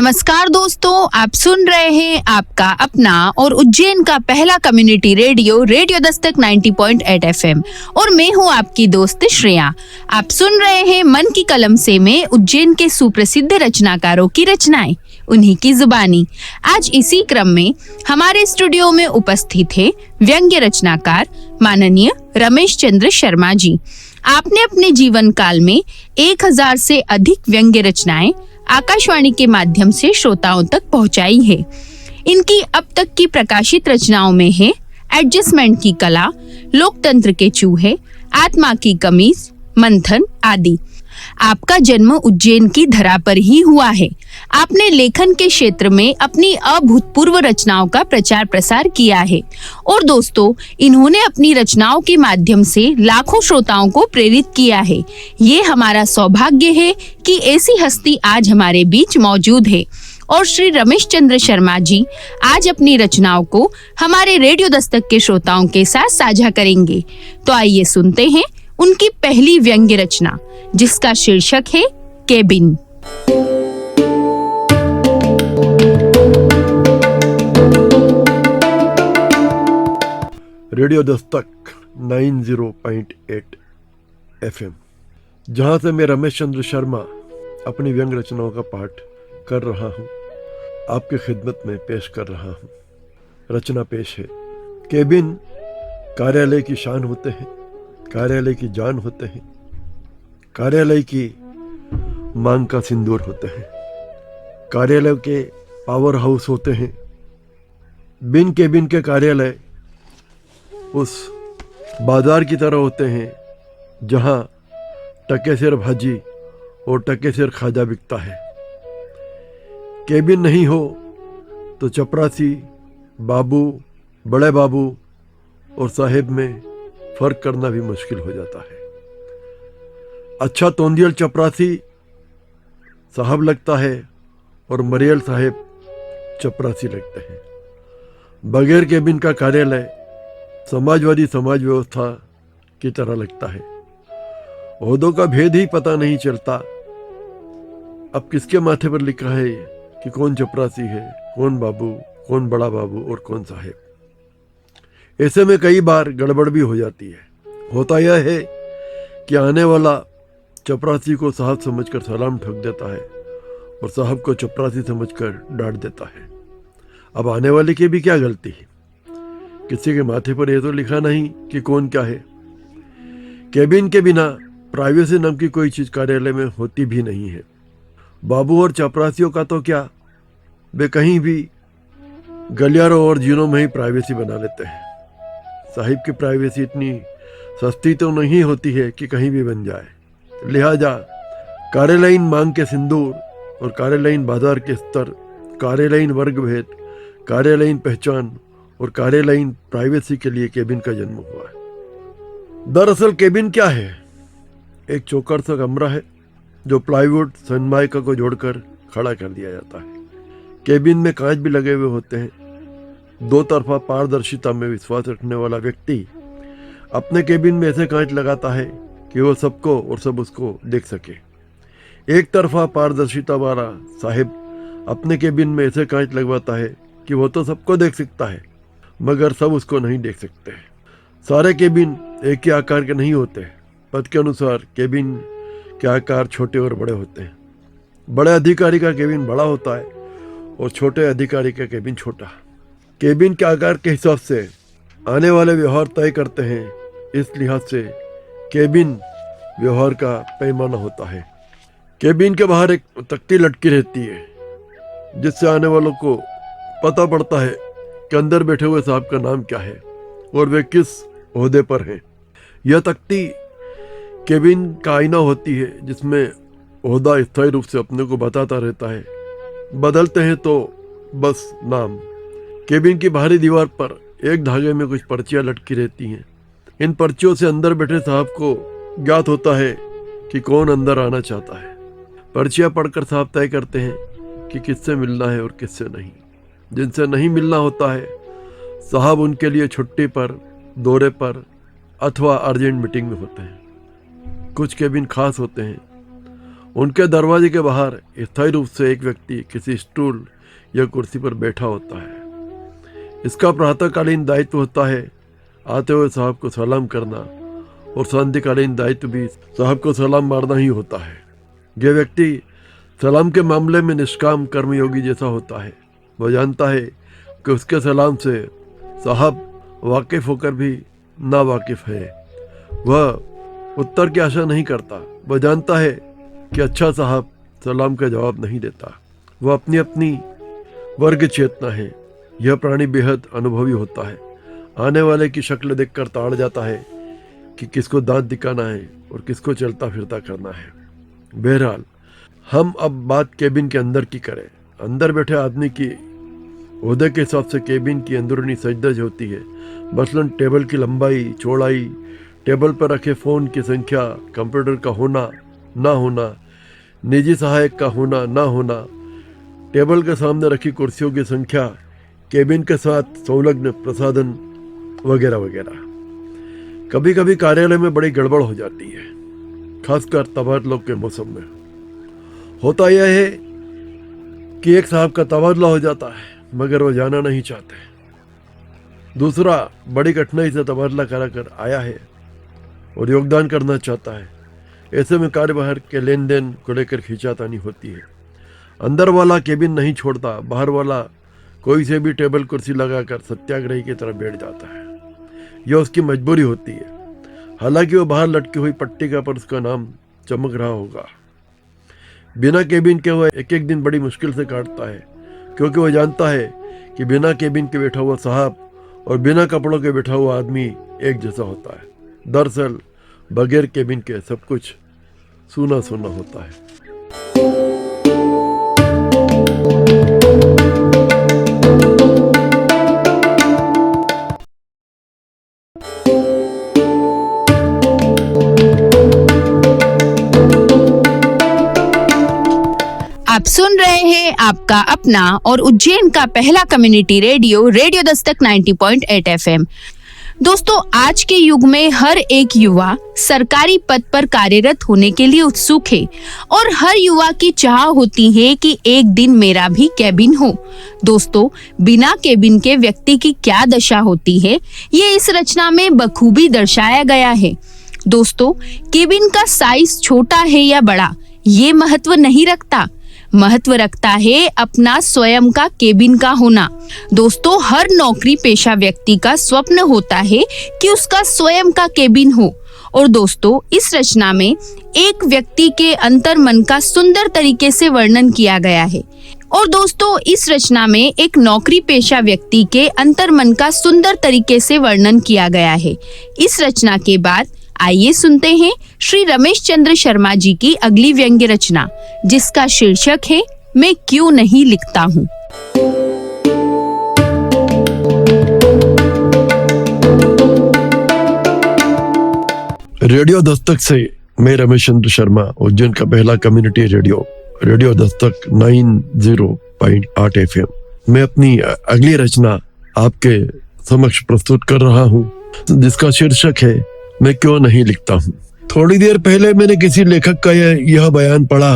नमस्कार दोस्तों, आप सुन रहे हैं आपका अपना और उज्जैन का पहला community radio radio Dastak 90.8 FM और मैं हूं आपकी दोस्त श्रेया। आप सुन रहे हैं मन की कलम से में उज्जैन के सुप्रसिद्ध रचनाकारों की रचनाएं, उन्हीं की जुबानी। आज इसी क्रम में हमारे स्टूडियो में उपस्थित है व्यंग्य रचनाकार माननीय रमेश चंद्र शर्मा जी। आपने अपने जीवन काल में 1000 से अधिक व्यंग्य रचनाएं आकाशवाणी के माध्यम से श्रोताओं तक पहुंचाई है। इनकी अब तक की प्रकाशित रचनाओं में है एडजस्टमेंट की कला, लोकतंत्र के चूहे, आत्मा की कमीज, मंथन आदि। आपका जन्म उज्जैन की धरा पर ही हुआ है। आपने लेखन के क्षेत्र में अपनी अभूतपूर्व रचनाओं का प्रचार प्रसार किया है और दोस्तों, इन्होंने अपनी रचनाओं के माध्यम से लाखों श्रोताओं को प्रेरित किया है। ये हमारा सौभाग्य है कि ऐसी हस्ती आज हमारे बीच मौजूद है और श्री रमेश चंद्र शर्मा जी आज अपनी रचनाओं को हमारे रेडियो दस्तक के श्रोताओं के साथ साझा करेंगे। तो आइए सुनते हैं उनकी पहली व्यंग्य रचना, जिसका शीर्षक है केबिन। रेडियो दस्तक 90.8 FM, जहां से मैं रमेश चंद्र शर्मा अपनी व्यंग्य रचनाओं का पाठ कर रहा हूं, आपकी खिदमत में पेश कर रहा हूं। रचना पेश है। केबिन कार्यालय की शान होते हैं, कार्यालय की जान होते हैं, कार्यालय की मांग का सिंदूर होते हैं, कार्यालय के पावर हाउस होते हैं। बिन केबिन के कार्यालय उस बाजार की तरह होते हैं जहां टकेसेर भाजी और टकेसेर खाजा बिकता है। केबिन नहीं हो तो चपरासी, बाबू, बड़े बाबू और साहेब में फर्क करना भी मुश्किल हो जाता है। अच्छा तोंदियल चपरासी साहब लगता है और मरियल साहेब चपरासी लगते हैं। बगैर केबिन का कार्यालय समाजवादी समाज व्यवस्था की तरह लगता है। ओहदों का भेद ही पता नहीं चलता। अब किसके माथे पर लिखा है कि कौन चपरासी है, कौन बाबू, कौन बड़ा बाबू और कौन साहेब। ऐसे में कई बार गड़बड़ भी हो जाती है। होता यह है कि आने वाला चपरासी को साहब समझकर सलाम ठोक देता है और साहब को चपरासी समझकर डांट देता है। अब आने वाले की भी क्या गलती है? किसी के माथे पर यह तो लिखा नहीं कि कौन क्या है। केबिन के बिना प्राइवेसी नाम की कोई चीज़ कार्यालय में होती भी नहीं है। बाबू और चपरासियों का तो क्या, वे कहीं भी गलियारों और जीनों में ही प्राइवेसी बना लेते हैं। साहिब की प्राइवेसी इतनी सस्ती तो नहीं होती है कि कहीं भी बन जाए। लिहाजा कार्यालयीन मांग के सिंदूर और कार्यालयीन बाजार के स्तर, कार्यालयीन वर्ग भेद, कार्यालयीन पहचान और कार्यालयीन प्राइवेसी के लिए केबिन का जन्म हुआ है। दरअसल केबिन क्या है? एक चौकर सा कमरा है जो प्लाईवुड सनमाइका को जोड़कर खड़ा कर दिया जाता है। केबिन में कांच भी लगे हुए होते हैं। दो तरफा पारदर्शिता में विश्वास रखने वाला व्यक्ति अपने केबिन में ऐसे कांच लगाता है कि वो सबको और सब उसको देख सके। एक तरफा पारदर्शिता वाला साहिब अपने केबिन में ऐसे कांच लगवाता है कि वो तो सबको देख सकता है मगर सब उसको नहीं देख सकते। सारे केबिन एक ही आकार के नहीं होते। पद के अनुसार केबिन के आकार छोटे और बड़े होते हैं। बड़े अधिकारी का केबिन बड़ा होता है और छोटे अधिकारी का केबिन छोटा। केबिन के आकार के हिसाब से आने वाले व्यवहार तय करते हैं। इस लिहाज से केबिन व्यवहार का पैमाना होता है। केबिन के बाहर एक तख्ती लटकी रहती है जिससे आने वालों को पता पड़ता है कि अंदर बैठे हुए साहब का नाम क्या है और वे किस ओहदे पर हैं। यह तख्ती केबिन का आईना होती है जिसमें ओहदा स्थायी रूप से अपने को बताता रहता है। बदलते हैं तो बस नाम। केबिन की बाहरी दीवार पर एक धागे में कुछ पर्चियां लटकी रहती हैं। इन पर्चियों से अंदर बैठे साहब को ज्ञात होता है कि कौन अंदर आना चाहता है। पर्चियां पढ़कर साहब तय करते हैं कि किससे मिलना है और किससे नहीं। जिनसे नहीं मिलना होता है साहब उनके लिए छुट्टी पर, दौरे पर अथवा अर्जेंट मीटिंग में होते हैं। कुछ केबिन खास होते हैं उनके दरवाजे के बाहर स्थायी रूप से एक व्यक्ति किसी स्टूल या कुर्सी पर बैठा होता है। इसका प्रातःकालीन दायित्व होता है आते हुए साहब को सलाम करना, और संध्याकालीन दायित्व भी साहब को सलाम मारना ही होता है। यह व्यक्ति सलाम के मामले में निष्काम कर्मयोगी जैसा होता है। वह जानता है कि उसके सलाम से साहब वाकिफ होकर भी ना वाकिफ है। वह उत्तर की आशा नहीं करता। वह जानता है कि अच्छा साहब सलाम का जवाब नहीं देता। वह अपनी अपनी वर्ग चेतना है। यह प्राणी बेहद अनुभवी होता है। आने वाले की शक्ल देखकर ताड़ जाता है कि किसको दांत दिखाना है और किसको चलता फिरता करना है। बहरहाल हम अब बात केबिन के अंदर की करें। अंदर बैठे आदमी की ओहदे के हिसाब से केबिन की अंदरूनी सजदज होती है। मसलन टेबल की लंबाई, चौड़ाई, टेबल पर रखे फ़ोन की संख्या, कंप्यूटर का होना ना होना, निजी सहायक का होना ना होना, टेबल के सामने रखी कुर्सियों की संख्या, केबिन के साथ संलग्न प्रसाधन वगैरह वगैरह। कभी कभी कार्यालय में बड़ी गड़बड़ हो जाती है, खासकर तबादलों के मौसम में। होता यह है कि एक साहब का तबादला हो जाता है मगर वो जाना नहीं चाहते। दूसरा बड़ी कठिनाई से तबादला कराकर आया है और योगदान करना चाहता है। ऐसे में कार्यभार के लेन देन को लेकर खींचातानी होती है। अंदर वाला केबिन नहीं छोड़ता, बाहर वाला कोई से भी टेबल कुर्सी लगाकर सत्याग्रही की तरह बैठ जाता है। यह उसकी मजबूरी होती है। हालांकि वो बाहर लटकी हुई पट्टिका पर उसका नाम चमक रहा होगा। बिना केबिन के वह एक एक दिन बड़ी मुश्किल से काटता है, क्योंकि वह जानता है कि बिना केबिन के बैठा हुआ साहब और बिना कपड़ों के बैठा हुआ आदमी एक जैसा होता है। दरअसल बगैर केबिन के सब कुछ सूना सूना होता है। आप सुन रहे हैं आपका अपना और उज्जैन का पहला community radio, radio Dastak 90.8 FM। दोस्तों, आज के युग में हर एक युवा सरकारी पद पर कार्यरत होने के लिए उत्सुक है और हर युवा की चाह होती है कि एक दिन मेरा भी केबिन हो। दोस्तों, बिना केबिन के व्यक्ति की क्या दशा होती है, ये इस रचना में बखूबी दर्शाया गया है। दोस्तों, केबिन का साइज छोटा है या बड़ा, ये महत्व नहीं रखता। महत्व रखता है अपना स्वयं का केबिन का होना। दोस्तों, हर नौकरी पेशा व्यक्ति का स्वप्न होता है कि उसका स्वयं का केबिन हो। और दोस्तों, इस रचना में एक व्यक्ति के अंतर्मन का सुंदर तरीके से वर्णन किया गया है। और दोस्तों, इस रचना में एक नौकरी पेशा व्यक्ति के अंतर्मन का सुंदर तरीके से वर्णन किया गया है। इस रचना के बाद आइए सुनते हैं श्री रमेश चंद्र शर्मा जी की अगली व्यंग्य रचना, जिसका शीर्षक है मैं क्यों नहीं लिखता हूँ। रेडियो दस्तक से मैं रमेश चंद्र शर्मा, उज्जैन का पहला community radio, radio Dastak 90.8 FM मैं अपनी अगली रचना आपके समक्ष प्रस्तुत कर रहा हूँ, जिसका शीर्षक है मैं क्यों नहीं लिखता हूँ। थोड़ी देर पहले मैंने किसी लेखक का यह बयान पढ़ा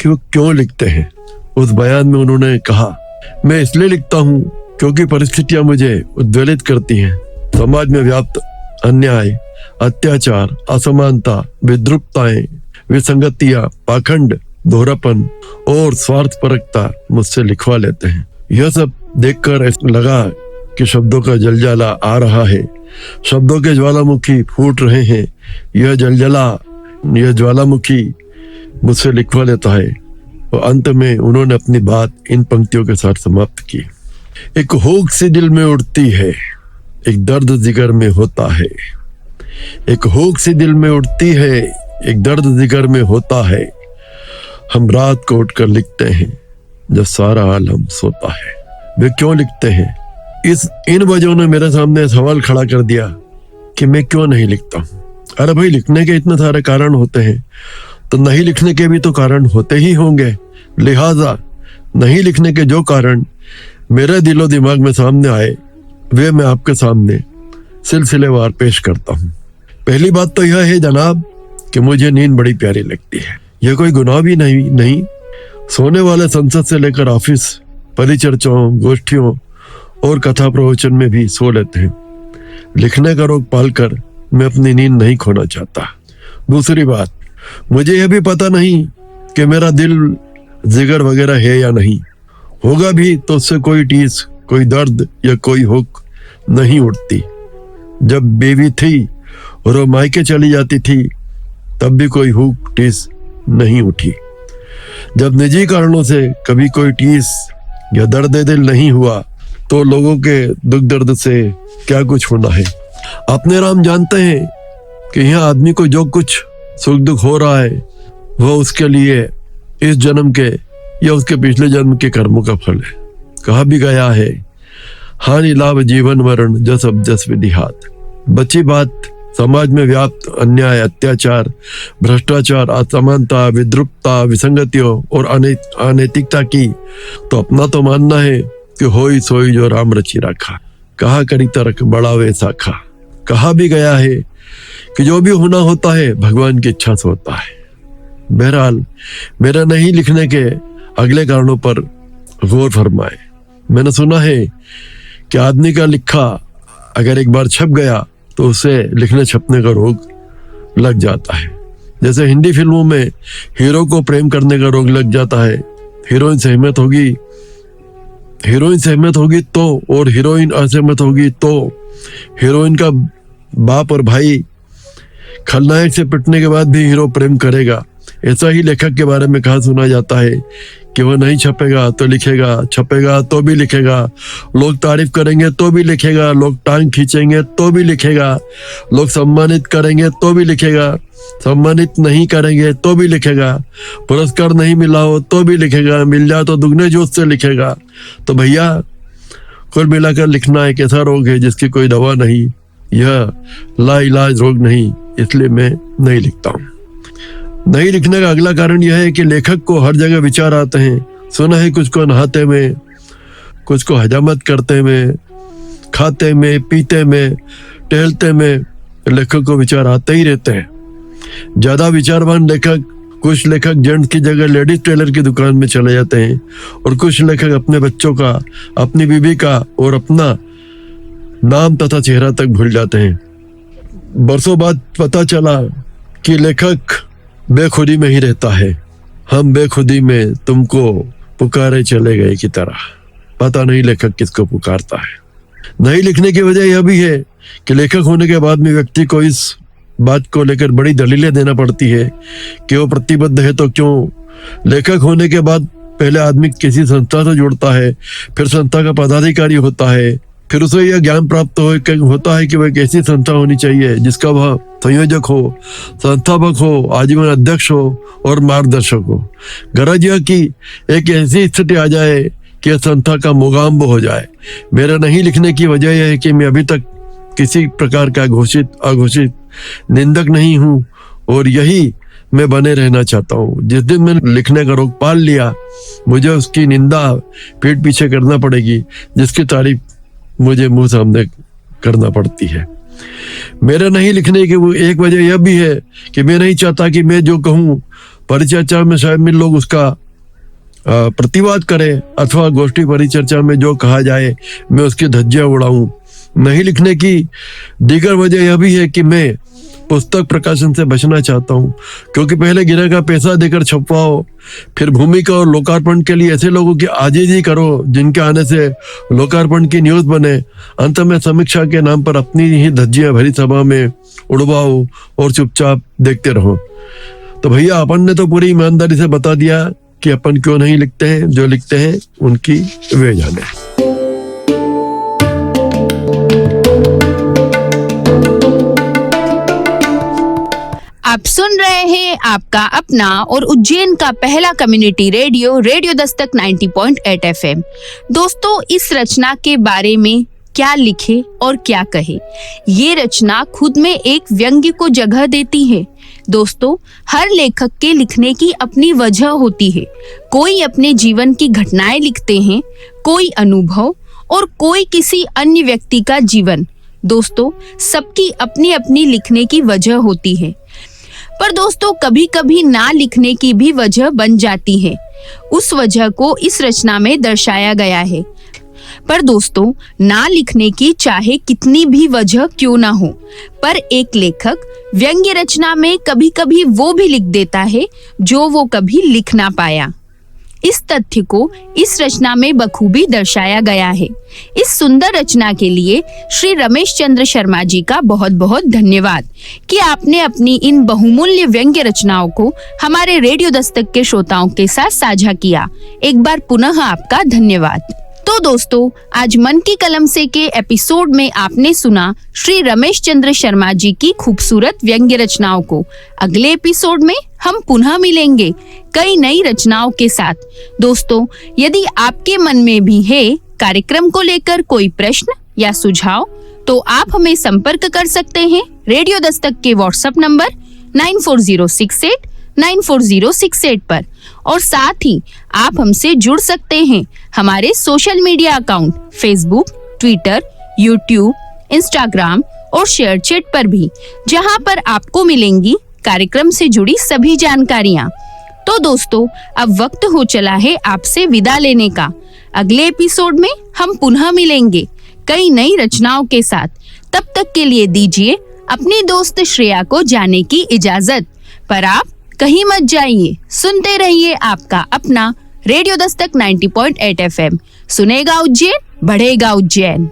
कि वो क्यों लिखते हैं। उस बयान में उन्होंने कहा, मैं इसलिए लिखता हूँ क्योंकि परिस्थितियां मुझे उद्वेलित करती हैं। समाज में व्याप्त अन्याय, अत्याचार, असमानता, विद्रुपताएं, विसंगतियां, पाखंड, दोहरापन और स्वार्थपरकता मुझसे लिखवा लेते हैं। यह सब देखकर ऐसा लगा कि शब्दों का जलजला आ रहा है, शब्दों के ज्वालामुखी फूट रहे हैं। यह ज्वालामुखी मुझसे लिखवा लेता है। और अंत में उन्होंने अपनी बात इन पंक्तियों के साथ समाप्त की। एक हुक सी दिल में उठती है, एक दर्द जिगर में होता है। एक हुक सी दिल में उठती है, एक दर्द जिगर में होता है। हम रात को उठकर लिखते हैं जब सारा आलम सोता है। वे क्यों लिखते हैं? इन वजहों ने मेरे सामने सवाल खड़ा कर दिया कि मैं क्यों नहीं लिखता हूँ। अरे भाई, लिखने के इतने सारे कारण होते हैं, तो नहीं लिखने के भी तो कारण होते ही होंगे। लिहाजा नहीं लिखने के जो कारण मेरे दिलो दिमाग में सामने आए, वे मैं आपके सामने सिलसिलेवार पेश करता हूँ। पहली बात तो यह है जनाब कि मुझे नींद बड़ी प्यारी लगती है। यह कोई गुनाह भी नहीं। सोने वाले संसद से लेकर ऑफिस, परिचर्चाओं, गोष्ठियों और कथा प्रवचन में भी सो लेते हैं। लिखने का रोग पालकर मैं अपनी नींद नहीं खोना चाहता। दूसरी बात, मुझे यह भी पता नहीं कि मेरा दिल, जिगर वगैरह है या नहीं। होगा भी तो उससे कोई टीस, कोई दर्द या कोई हुक नहीं उठती। जब बेबी थी और वो मायके चली जाती थी तब भी कोई हुक, टीस नहीं उठी। जब निजी कारणों से कभी कोई टीस या दर्द दिल नहीं हुआ तो लोगों के दुख दर्द से क्या कुछ होना है। अपने राम जानते हैं कि यहाँ आदमी को जो कुछ सुख दुख हो रहा है वह उसके लिए इस जन्म के या उसके पिछले जन्म के कर्मों का फल है। कहा भी गया है, हानि लाभ जीवन मरण जस अब जस विधि हाथ। बची बात समाज में व्याप्त अन्याय, अत्याचार, भ्रष्टाचार, असमानता, विद्रुपता, विसंगतियों और अनैतिकता की, तो अपना तो मानना है कि होई सोई जो राम रची रखा। कहा करी तरक बढ़ावे साखा। कहा भी गया है कि जो भी होना होता है भगवान की इच्छा से होता है। बहरहाल मेरा नहीं लिखने के अगले कारणों पर गौर फरमाए। मैंने सुना है कि आदमी का लिखा अगर एक बार छप गया तो उसे लिखने छपने का रोग लग जाता है। जैसे हिंदी फिल्मों में हीरो को प्रेम करने का रोग लग जाता है। हीरोइन सहमत होगी तो, और हीरोइन असहमत होगी तो हीरोइन का बाप और भाई खलनायक से पिटने के बाद भी हीरो प्रेम करेगा। ऐसा ही लेखक के बारे में कहा सुना जाता है कि वह नहीं छपेगा तो लिखेगा, छपेगा तो भी लिखेगा, लोग तारीफ करेंगे तो भी लिखेगा, लोग टांग खींचेंगे तो भी लिखेगा, लोग सम्मानित करेंगे तो भी लिखेगा, सम्मानित नहीं करेंगे तो भी लिखेगा, पुरस्कार नहीं मिला हो तो भी लिखेगा, मिल जाए तो दुगने जोश से लिखेगा। तो भैया कुल मिलाकर लिखना एक ऐसा रोग है जिसकी कोई दवा नहीं। यह लाइलाज रोग नहीं, इसलिए मैं नहीं लिखता हूँ। नहीं लिखने का अगला कारण यह है कि लेखक को हर जगह विचार आते हैं। सुना है कुछ को नहाते में, कुछ को हजामत करते में, खाते में, पीते में, टहलते में लेखक को विचार आते ही रहते हैं। ज्यादा विचारवान लेखक, कुछ लेखक जेंट्स की जगह लेडीज टेलर की दुकान में चले जाते हैं और कुछ लेखक अपने बच्चों का, अपनी बीवी का और अपना नाम तथा चेहरा तक भूल जाते हैं। बरसों बाद पता चला कि लेखक बेखुदी में ही रहता है। हम बेखुदी में तुमको पुकारे चले गए की तरह। पता नहीं लेखक किसको पुकारता है। नहीं लिखने की वजह यह भी है कि लेखक होने के बाद में व्यक्ति को इस बात को लेकर बड़ी दलीलें देना पड़ती है कि वो प्रतिबद्ध है तो क्यों। लेखक होने के बाद पहले आदमी किसी संस्था से जुड़ता है, फिर संस्था का पदाधिकारी होता है, फिर उसे यह ज्ञान प्राप्त होता है कि वह एक ऐसी संस्था होनी चाहिए जिसका वह संयोजक हो, संस्थापक हो, आजीवन अध्यक्ष हो और मार्गदर्शक हो। गरज यह कि एक ऐसी स्थिति आ जाए कि संस्था का मोगाम्ब हो जाए। मेरा नहीं लिखने की वजह यह है कि मैं अभी तक किसी प्रकार का अघोषित निंदक नहीं हूँ और यही मैं बने रहना चाहता हूँ। जिस दिन मैंने लिखने का रोग पाल लिया मुझे उसकी निंदा पीठ पीछे करना पड़ेगी, जिसकी तारीफ मुझे मुंह सामने करना पड़ती है। मेरे नहीं लिखने की वो एक वजह यह भी है कि मैं नहीं चाहता कि मैं जो कहूँ परिचर्चा में शायद में लोग उसका प्रतिवाद करें अथवा गोष्ठी परिचर्चा में जो कहा जाए मैं उसकी धज्जियां उड़ाऊं। नहीं लिखने की दीगर वजह यह भी है कि मैं पुस्तक प्रकाशन से बचना चाहता हूँ, क्योंकि पहले गिरे का पैसा देकर छपवाओ, फिर भूमिका और लोकार्पण के लिए ऐसे लोगों की आजीजी करो जिनके आने से लोकार्पण की न्यूज बने, अंत में समीक्षा के नाम पर अपनी ही धज्जियां भरी सभा में उड़वाओ और चुपचाप देखते रहो। तो भैया अपन ने तो पूरी ईमानदारी से बता दिया कि अपन क्यों नहीं लिखते हैं। जो लिखते हैं उनकी वे जाने। आप सुन रहे हैं आपका अपना और उज्जैन का पहला community radio, radio Dastak 90.8 FM। दोस्तों, इस रचना के बारे में क्या लिखे और क्या कहे, ये रचना खुद में एक व्यंग्य को जगह देती है। दोस्तों, हर लेखक के लिखने की अपनी वजह होती है। कोई अपने जीवन की घटनाएं लिखते हैं, कोई अनुभव और कोई किसी अन्य व्यक्ति का जीवन। दोस्तों, सबकी अपनी अपनी लिखने की वजह होती है। पर दोस्तों कभी कभी ना लिखने की भी वजह बन जाती है। उस वजह को इस रचना में दर्शाया गया है। पर दोस्तों ना लिखने की चाहे कितनी भी वजह क्यों ना हो, पर एक लेखक व्यंग्य रचना में कभी कभी वो भी लिख देता है जो वो कभी लिख ना पाया। इस तथ्य को इस रचना में बखूबी दर्शाया गया है। इस सुंदर रचना के लिए श्री रमेश चंद्र शर्मा जी का बहुत बहुत धन्यवाद कि आपने अपनी इन बहुमूल्य व्यंग्य रचनाओं को हमारे रेडियो दस्तक के श्रोताओं के साथ साझा किया। एक बार पुनः आपका धन्यवाद। तो दोस्तों आज मन की कलम से के एपिसोड में आपने सुना श्री रमेश चंद्र शर्मा जी की खूबसूरत व्यंग्य रचनाओं को। अगले एपिसोड में हम पुनः मिलेंगे कई नई रचनाओं के साथ। दोस्तों यदि आपके मन में भी है कार्यक्रम को लेकर कोई प्रश्न या सुझाव तो आप हमें संपर्क कर सकते हैं रेडियो दस्तक के व्हाट्सएप नंबर 9406894068 पर, और साथ ही आप हमसे जुड़ सकते हैं हमारे social media account Facebook, Twitter, YouTube, Instagram और शेयर चैट पर भी, जहां पर आपको मिलेंगी कार्यक्रम से जुड़ी सभी जानकारियां। तो दोस्तों अब वक्त हो चला है आपसे विदा लेने का। अगले एपिसोड में हम पुनः मिलेंगे कई नई रचनाओं के साथ। तब तक के लिए दीजिए अपनी दोस्त श्रेया को जाने की इजाजत। पर आप कहीं मत जाइए, सुनते रहिए आपका अपना रेडियो दस्तक 90.8 FM। सुनेगा उज्जैन, बढ़ेगा उज्जैन।